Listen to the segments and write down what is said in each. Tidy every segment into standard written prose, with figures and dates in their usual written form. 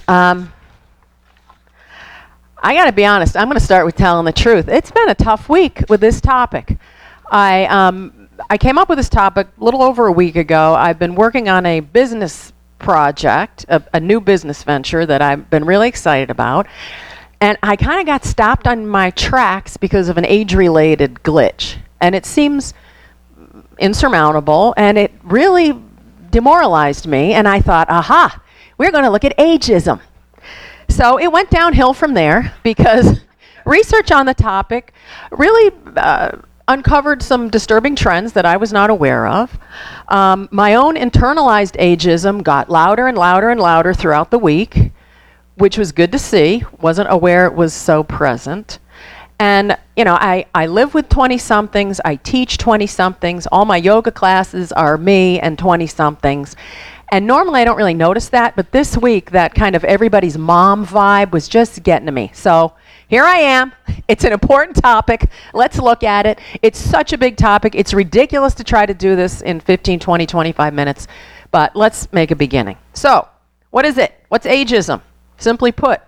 I got to be honest, I'm going to start with telling the truth. It's been a tough week with this topic. I came up with this topic a little over a week ago. I've been working on a business project, a new business venture that I've been really excited about. And I kind of got stopped on my tracks because of an age-related glitch. And it seems insurmountable, and it really demoralized me. And I thought, aha, we're going to look at ageism. So it went downhill from there because research on the topic really uncovered some disturbing trends that I was not aware of. My own internalized ageism got louder and louder and louder throughout the week, which was good to see. Wasn't aware it was so present. And, you know, I live with 20-somethings. I teach 20-somethings. All my yoga classes are me and 20-somethings. And normally I don't really notice that, but this week that kind of everybody's mom vibe was just getting to me. So here I am. It's an important topic. Let's look at it. It's such a big topic. It's ridiculous to try to do this in 15, 20, 25 minutes, but let's make a beginning. So what is it? What's ageism? Simply put,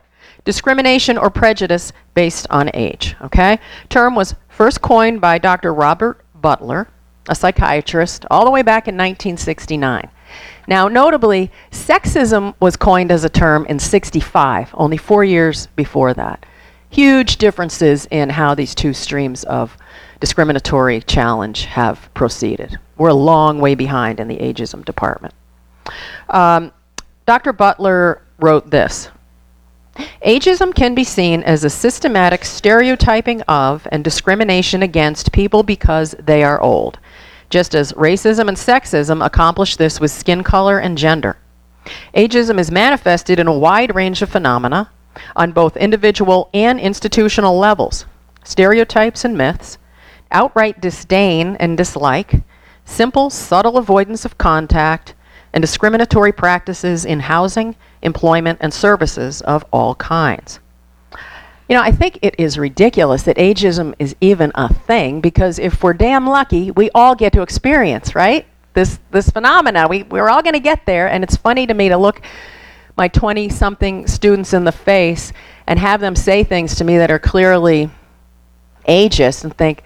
discrimination or prejudice based on age, okay? Term was first coined by Dr. Robert Butler, a psychiatrist, all the way back in 1969. Now, notably, sexism was coined as a term in 65, only 4 years before that. Huge differences in how these two streams of discriminatory challenge have proceeded. We're a long way behind in the ageism department. Dr. Butler wrote this: ageism can be seen as a systematic stereotyping of and discrimination against people because they are old, just as racism and sexism accomplish this with skin color and gender. Ageism is manifested in a wide range of phenomena on both individual and institutional levels: stereotypes and myths, outright disdain and dislike, simple, subtle avoidance of contact, and discriminatory practices in housing, employment, and services of all kinds. You know, I think it is ridiculous that ageism is even a thing, because if we're damn lucky, we all get to experience, right? This phenomena. We're all going to get there, and it's funny to me to look my 20-something students in the face and have them say things to me that are clearly ageist and think,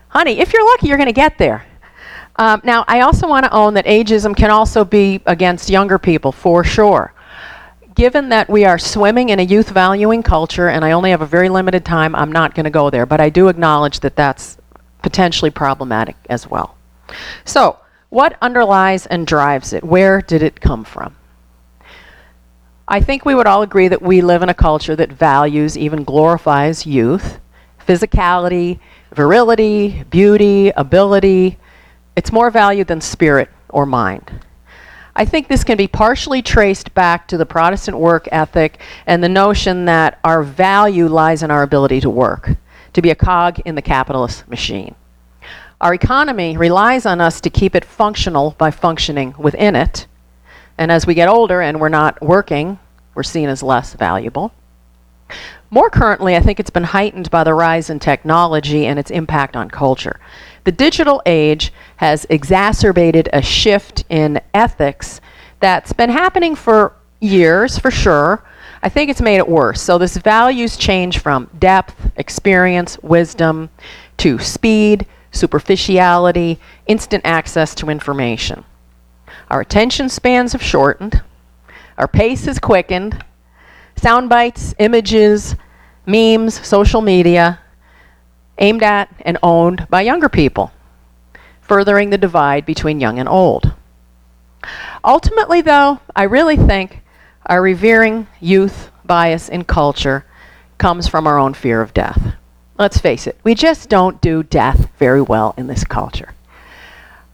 honey, if you're lucky, you're going to get there. Now, I also want to own that ageism can also be against younger people, for sure. Given that we are swimming in a youth-valuing culture, and I only have a very limited time, I'm not going to go there, but I do acknowledge that that's potentially problematic as well. So, what underlies and drives it? Where did it come from? I think we would all agree that we live in a culture that values, even glorifies youth, physicality, virility, beauty, ability. It's more valued than spirit or mind. I think this can be partially traced back to the Protestant work ethic and the notion that our value lies in our ability to work, to be a cog in the capitalist machine. Our economy relies on us to keep it functional by functioning within it. And as we get older and we're not working, we're seen as less valuable. More currently, I think it's been heightened by the rise in technology and its impact on culture. The digital age has exacerbated a shift in ethics that's been happening for years, for sure. I think it's made it worse. So this values change from depth, experience, wisdom, to speed, superficiality, instant access to information. Our attention spans have shortened. Our pace has quickened. Sound bites, images, memes, social media, aimed at and owned by younger people, furthering the divide between young and old. Ultimately, though, I really think our revering youth bias in culture comes from our own fear of death. Let's face it, we just don't do death very well in this culture.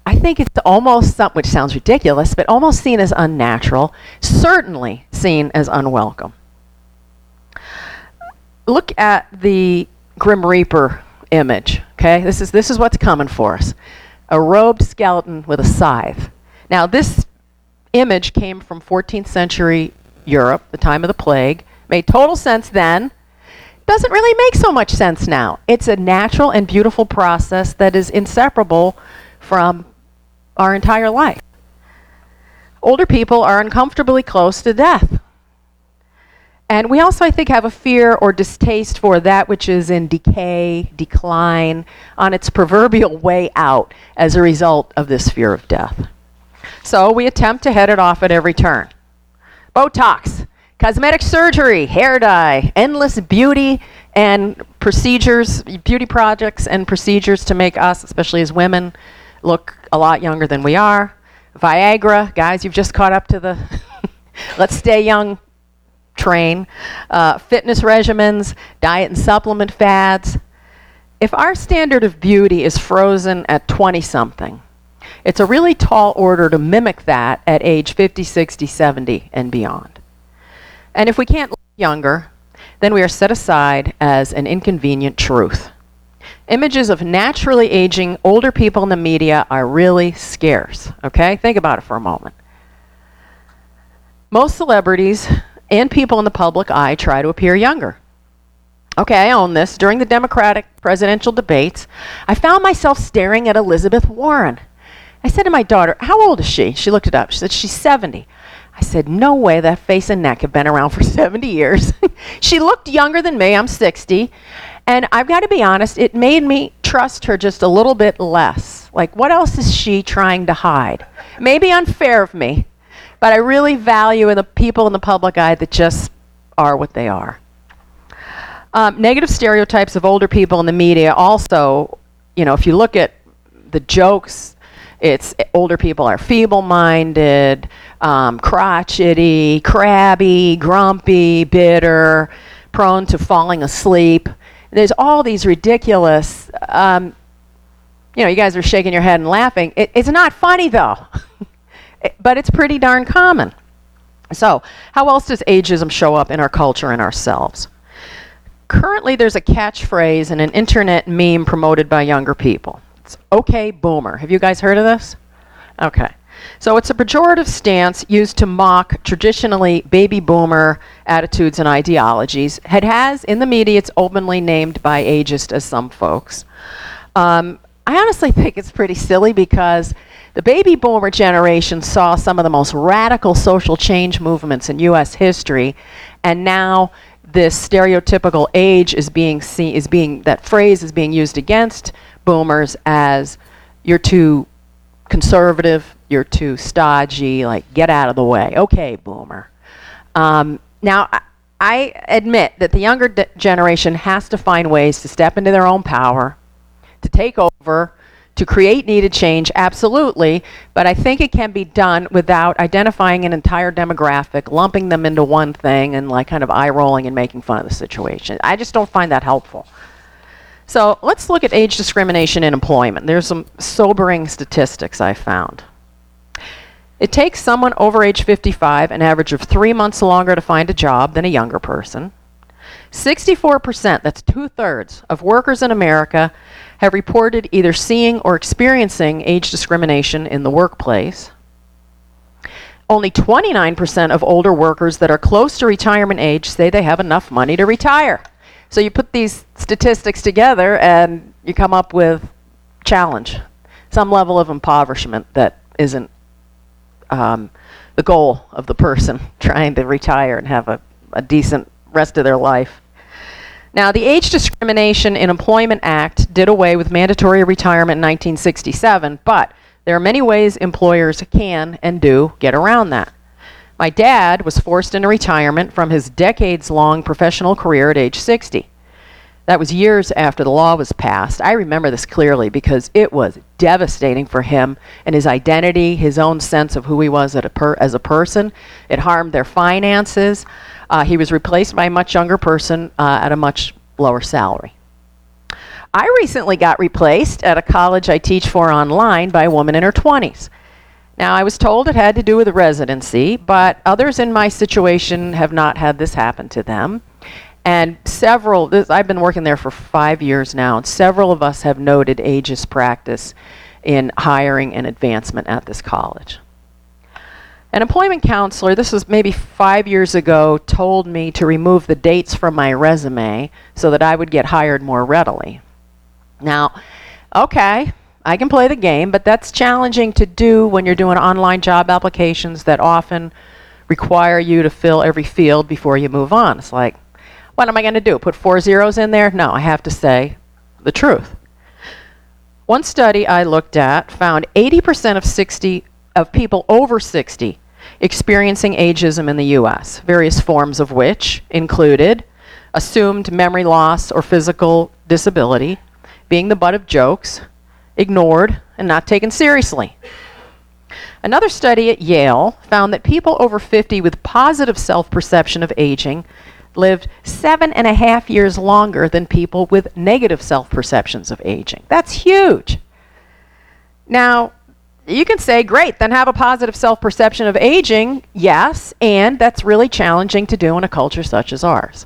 I think it's almost, which sounds ridiculous, but almost seen as unnatural, certainly seen as unwelcome. Look at the Grim Reaper image, okay? This is what's coming for us. A robed skeleton with a scythe. Now, this image came from 14th century Europe, the time of the plague. Made total sense then. Doesn't really make so much sense now. It's a natural and beautiful process that is inseparable from our entire life. Older people are uncomfortably close to death. And we also, I think, have a fear or distaste for that which is in decay, decline, on its proverbial way out as a result of this fear of death. So we attempt to head it off at every turn. Botox, cosmetic surgery, hair dye, endless beauty and procedures, beauty projects and procedures to make us, especially as women, look a lot younger than we are. Viagra, guys, you've just caught up to the let's stay young train. Fitness regimens, diet and supplement fads. If our standard of beauty is frozen at 20-something, it's a really tall order to mimic that at age 50, 60, 70, and beyond. And if we can't look younger, then we are set aside as an inconvenient truth. Images of naturally aging older people in the media are really scarce, okay? Think about it for a moment. Most celebrities and people in the public eye try to appear younger. Okay, I own this. During the Democratic presidential debates, I found myself staring at Elizabeth Warren. I said to my daughter, "How old is she?" She looked it up. She said, "She's 70. I said, "No way, that face and neck have been around for 70 years. She looked younger than me. I'm 60. And I've got to be honest, it made me trust her just a little bit less. Like, what else is she trying to hide? Maybe unfair of me, but I really value the people in the public eye that just are what they are. Negative stereotypes of older people in the media also, if you look at the jokes, it's older people are feeble-minded, crotchety, crabby, grumpy, bitter, prone to falling asleep. There's all these ridiculous, you guys are shaking your head and laughing. It's not funny, though, but it's pretty darn common. So how else does ageism show up in our culture and ourselves? Currently, there's a catchphrase and an internet meme promoted by younger people. It's okay, boomer. Have you guys heard of this? Okay. So it's a pejorative stance used to mock traditionally baby boomer attitudes and ideologies. It has, in the media, it's openly named by ageist as some folks. I honestly think it's pretty silly because the baby boomer generation saw some of the most radical social change movements in U.S. history, and now this stereotypical age is that phrase is being used against boomers as you're too conservative, you're too stodgy, like get out of the way. Okay, boomer. Now, I admit that the younger generation has to find ways to step into their own power, to take over, to create needed change, absolutely, but I think it can be done without identifying an entire demographic, lumping them into one thing, and like kind of eye-rolling and making fun of the situation. I just don't find that helpful. So let's look at age discrimination in employment. There's some sobering statistics I found. It takes someone over age 55 an average of 3 months longer to find a job than a younger person. 64%, that's 2/3, of workers in America have reported either seeing or experiencing age discrimination in the workplace. Only 29% of older workers that are close to retirement age say they have enough money to retire. So you put these statistics together and you come up with challenge, some level of impoverishment that isn't the goal of the person trying to retire and have a decent rest of their life. Now, the Age Discrimination in Employment Act did away with mandatory retirement in 1967, but there are many ways employers can and do get around that. My dad was forced into retirement from his decades-long professional career at age 60. That was years after the law was passed. I remember this clearly because it was devastating for him and his identity, his own sense of who he was as a person. It harmed their finances. He was replaced by a much younger person at a much lower salary. I recently got replaced at a college I teach for online by a woman in her 20s. Now, I was told it had to do with the residency, but others in my situation have not had this happen to them. And I've been working there for 5 years now, and several of us have noted ageist practice in hiring and advancement at this college. An employment counselor, this was maybe 5 years ago, told me to remove the dates from my resume so that I would get hired more readily. Now, okay, I can play the game, but that's challenging to do when you're doing online job applications that often require you to fill every field before you move on. It's like, what am I going to do? Put 4 zeros in there? No, I have to say the truth. One study I looked at found 80% of people over 60 experiencing ageism in the U.S., various forms of which included assumed memory loss or physical disability, being the butt of jokes, ignored, and not taken seriously. Another study at Yale found that people over 50 with positive self-perception of aging lived 7.5 years longer than people with negative self-perceptions of aging. That's huge. Now, you can say, great, then have a positive self-perception of aging. Yes, and that's really challenging to do in a culture such as ours.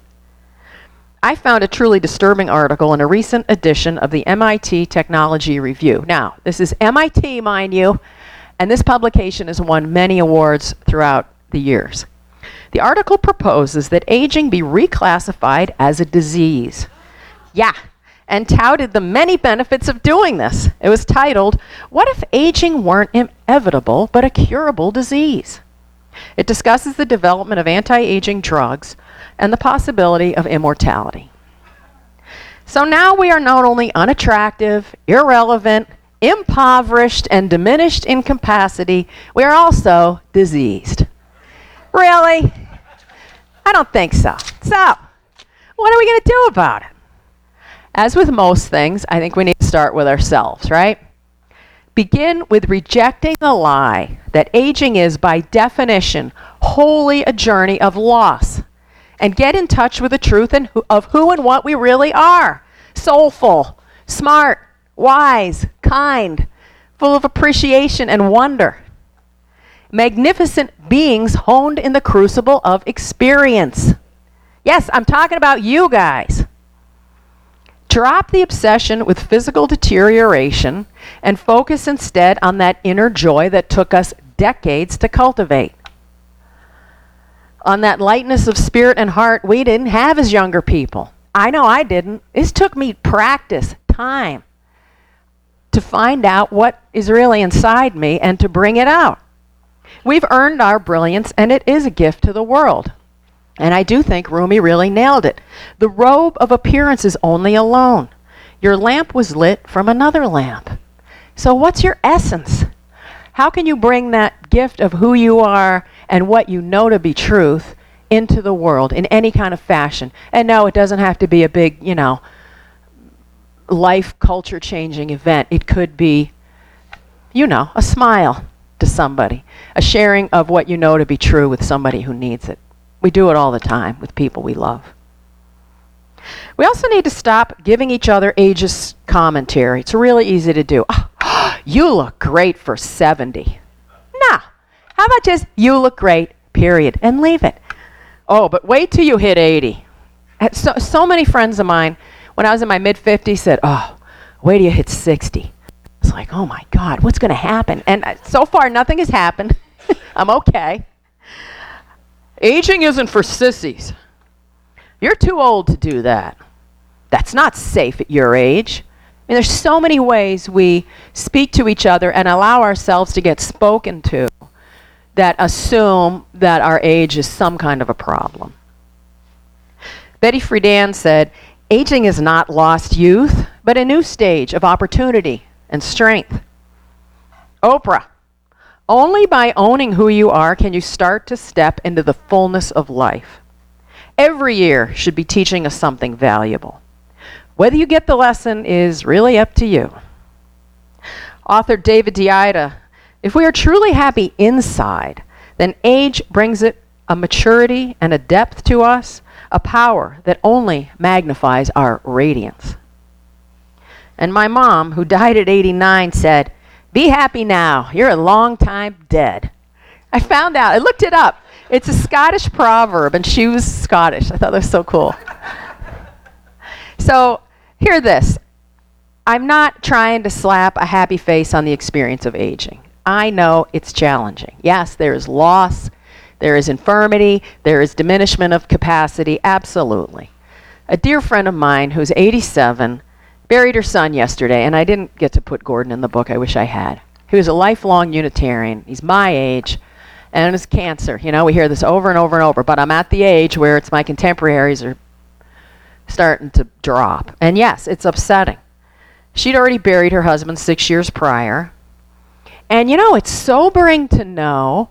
I found a truly disturbing article in a recent edition of the MIT Technology Review. Now, this is MIT, mind you, and this publication has won many awards throughout the years. The article proposes that aging be reclassified as a disease. Yeah, and touted the many benefits of doing this. It was titled, "What if Aging Weren't Inevitable but a Curable Disease?" It discusses the development of anti-aging drugs and the possibility of immortality. So now we are not only unattractive, irrelevant, impoverished, and diminished in capacity, we are also diseased. Really? I don't think so. So, what are we going to do about it? As with most things, I think we need to start with ourselves, right? Begin with rejecting the lie that aging is, by definition, wholly a journey of loss. And get in touch with the truth of who and what we really are. Soulful, smart, wise, kind, full of appreciation and wonder. Magnificent beings honed in the crucible of experience. Yes, I'm talking about you guys. Drop the obsession with physical deterioration and focus instead on that inner joy that took us decades to cultivate. On that lightness of spirit and heart we didn't have as younger people. I know I didn't. This took me practice, time, to find out what is really inside me and to bring it out. We've earned our brilliance, and it is a gift to the world. And I do think Rumi really nailed it. The robe of appearance is only alone. Your lamp was lit from another lamp. So what's your essence? How can you bring that gift of who you are and what you know to be truth into the world in any kind of fashion? And no, it doesn't have to be a big, life culture changing event. It could be, a smile to somebody, a sharing of what you know to be true with somebody who needs it. We do it all the time with people we love. We also need to stop giving each other ageist commentary. It's really easy to do. Oh, you look great for 70. Nah. How about just, you look great, period, and leave it. Oh, but wait till you hit 80. So many friends of mine, when I was in my mid-50s, said, oh, wait till you hit 60. It's like, oh my God, what's going to happen? And so far, nothing has happened. I'm okay. Aging isn't for sissies. You're too old to do that. That's not safe at your age. I mean, there's so many ways we speak to each other and allow ourselves to get spoken to that assume that our age is some kind of a problem. Betty Friedan said, aging is not lost youth, but a new stage of opportunity and strength. Oprah, only by owning who you are can you start to step into the fullness of life. Every year should be teaching us something valuable. Whether you get the lesson is really up to you. Author David Deida, if we are truly happy inside, then age brings it a maturity and a depth to us, a power that only magnifies our radiance. And my mom, who died at 89, said, be happy now. You're a long time dead. I found out. I looked it up. It's a Scottish proverb, and she was Scottish. I thought that was so cool. So, hear this. I'm not trying to slap a happy face on the experience of aging. I know it's challenging. Yes, there is loss, there is infirmity, there is diminishment of capacity, absolutely. A dear friend of mine who's 87 buried her son yesterday, and I didn't get to put Gordon in the book. I wish I had. He was a lifelong Unitarian. He's my age, and it's cancer. You know, we hear this over and over and over, but I'm at the age where it's my contemporaries are starting to drop. And yes, it's upsetting. She'd already buried her husband 6 years prior. And you know, it's sobering to know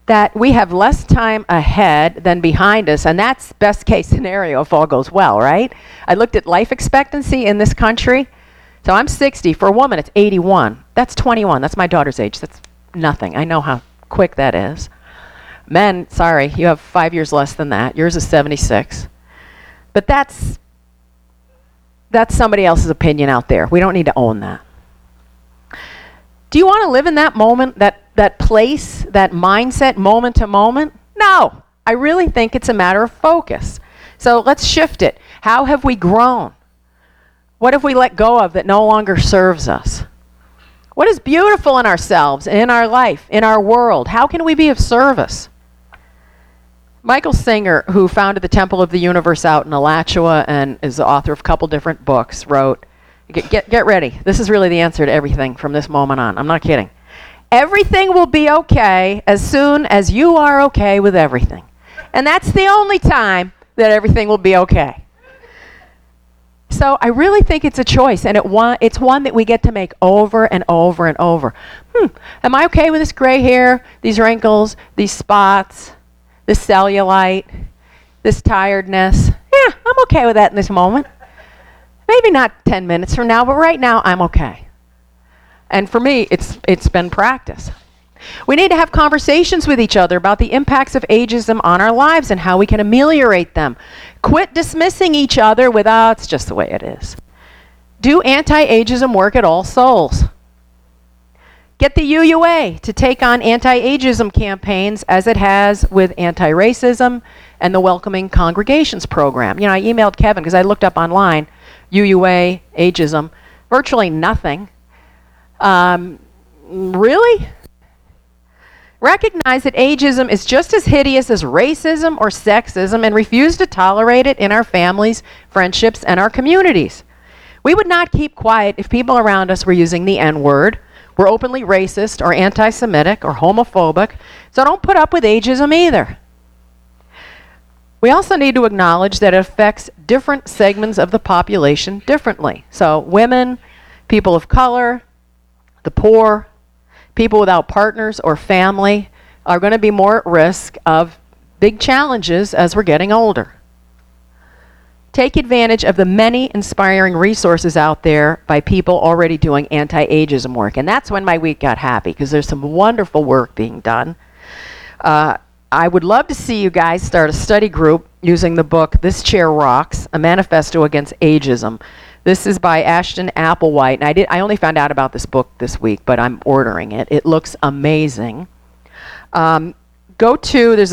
that we have less time ahead than behind us, and that's best case scenario if all goes well, right? I looked at life expectancy in this country. So I'm 60. For a woman, it's 81. That's 21. That's my daughter's age. That's nothing. I know how quick that is. Men, sorry, you have 5 years less than that. Yours is 76. But that's somebody else's opinion out there. We don't need to own that. Do you want to live in that moment, that place, that mindset, moment to moment? No. I really think it's a matter of focus. So let's shift it. How have we grown? What have we let go of that no longer serves us? What is beautiful in ourselves, in our life, in our world? How can we be of service? Michael Singer, who founded the Temple of the Universe out in Alachua and is the author of a couple different books, wrote, get ready. This is really the answer to everything from this moment on. I'm not kidding. Everything will be okay as soon as you are okay with everything. And that's the only time that everything will be okay. So I really think it's a choice, and it's one that we get to make over and over and over. Am I okay with this gray hair, these wrinkles, these spots, this cellulite, this tiredness? Yeah, I'm okay with that in this moment. Maybe not 10 minutes from now, but right now I'm okay. And for me, it's been practice. We need to have conversations with each other about the impacts of ageism on our lives and how we can ameliorate them. Quit dismissing each other with, it's just the way it is. Do anti-ageism work at All Souls. Get the UUA to take on anti-ageism campaigns as it has with anti-racism and the Welcoming Congregations program. You know, I emailed Kevin because I looked up online, UUA, ageism, virtually nothing. Really? Recognize that ageism is just as hideous as racism or sexism and refuse to tolerate it in our families, friendships, and our communities. We would not keep quiet if people around us were using the N-word, were openly racist or anti-Semitic or homophobic, so don't put up with ageism either. We also need to acknowledge that it affects different segments of the population differently. So women, people of color, the poor, people without partners or family are going to be more at risk of big challenges as we're getting older. Take advantage of the many inspiring resources out there by people already doing anti-ageism work. And that's when my week got happy, because there's some wonderful work being done. I would love to see you guys start a study group using the book This Chair Rocks, A Manifesto Against Ageism. This is by Ashton Applewhite, and I only found out about this book this week, but I'm ordering it. It looks amazing. There's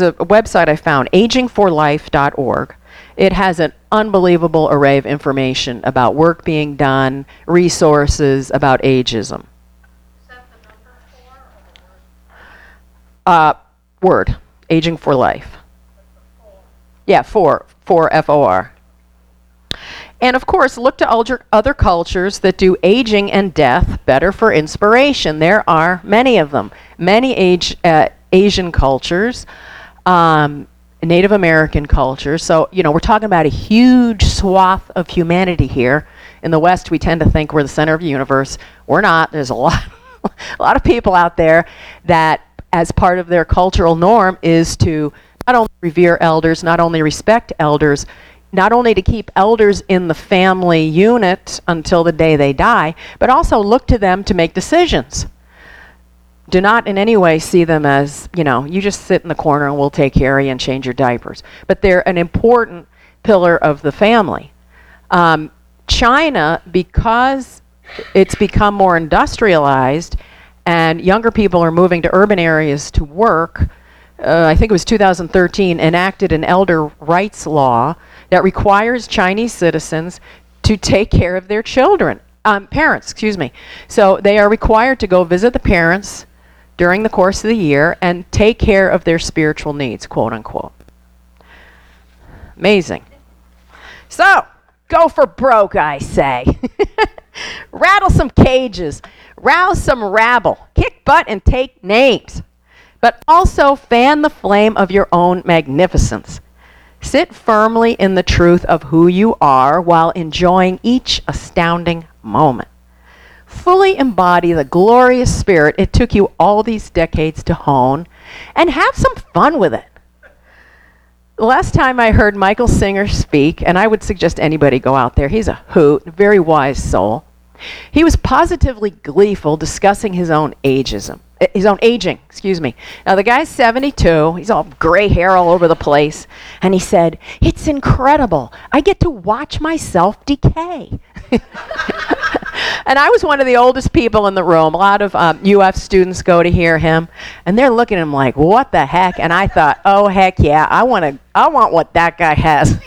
a website I found, agingforlife.org. It has an unbelievable array of information about work being done, resources about ageism. Is that the number 4 or word? Aging for Life. Yeah, 4 F-O-R. And of course, look to other cultures that do aging and death better for inspiration. There are many of them. Many Asian cultures, Native American cultures. So, you know, we're talking about a huge swath of humanity here. In the West, we tend to think we're the center of the universe. We're not. There's a lot of people out there that, as part of their cultural norm, is to not only revere elders, not only respect elders, not only to keep elders in the family unit until the day they die, but also look to them to make decisions. Do not in any way see them as, you know, you just sit in the corner and we'll take care of you and change your diapers. But they're an important pillar of the family. China, because it's become more industrialized and younger people are moving to urban areas to work, I think it was 2013, enacted an elder rights law that requires Chinese citizens to take care of their children, parents, excuse me. So they are required to go visit the parents during the course of the year and take care of their spiritual needs, quote unquote. Amazing. So, go for broke, I say. Rattle some cages, rouse some rabble, kick butt and take names. but also fan the flame of your own magnificence. Sit firmly in the truth of who you are while enjoying each astounding moment. Fully embody the glorious spirit it took you all these decades to hone, and have some fun with it. The last time I heard Michael Singer speak, and I would suggest anybody go out there, he's a hoot, a very wise soul. He was positively gleeful discussing his own aging. Now the guy's 72, he's all gray hair all over the place, and he said, "It's incredible. I get to watch myself decay." And I was one of the oldest people in the room. A lot of UF students go to hear him, and they're looking at him like, "What the heck?" And I thought, "Oh heck yeah, I want what that guy has."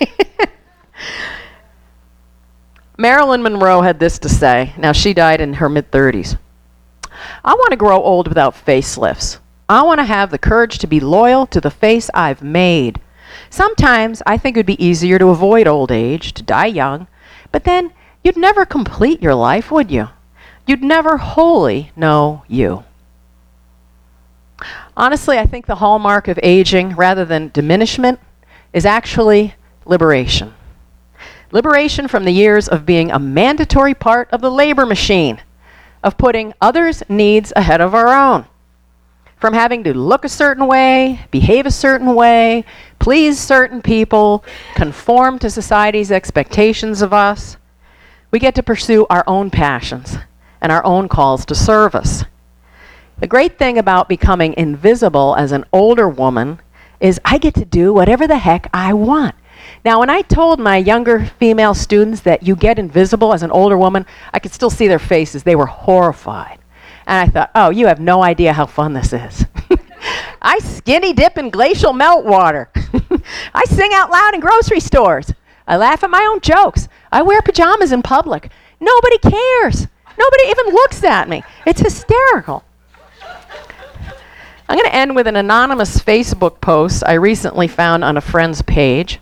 Marilyn Monroe had this to say. Now, she died in her mid-30s. "I want to grow old without facelifts. I want to have the courage to be loyal to the face I've made. Sometimes I think it would be easier to avoid old age, to die young, but then you'd never complete your life, would you? You'd never wholly know you." Honestly, I think the hallmark of aging, rather than diminishment, is actually liberation. Liberation from the years of being a mandatory part of the labor machine, of putting others' needs ahead of our own, from having to look a certain way, behave a certain way, please certain people, conform to society's expectations of us. We get to pursue our own passions and our own calls to service. The great thing about becoming invisible as an older woman is I get to do whatever the heck I want. Now, when I told my younger female students that you get invisible as an older woman, I could still see their faces. They were horrified. And I thought, oh, you have no idea how fun this is. I skinny dip in glacial meltwater. I sing out loud in grocery stores. I laugh at my own jokes. I wear pajamas in public. Nobody cares. Nobody even looks at me. It's hysterical. I'm going to end with an anonymous Facebook post I recently found on a friend's page.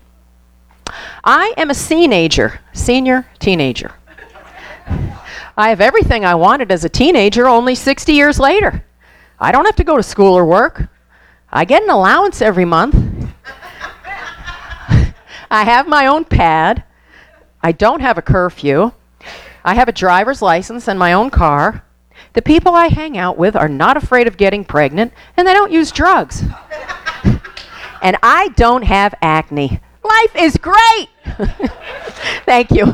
"I am a senior teenager. I have everything I wanted as a teenager only 60 years later. I don't have to go to school or work. I get an allowance every month. I have my own pad. I don't have a curfew. I have a driver's license and my own car. The people I hang out with are not afraid of getting pregnant, and they don't use drugs. And I don't have acne. Life is great." Thank you.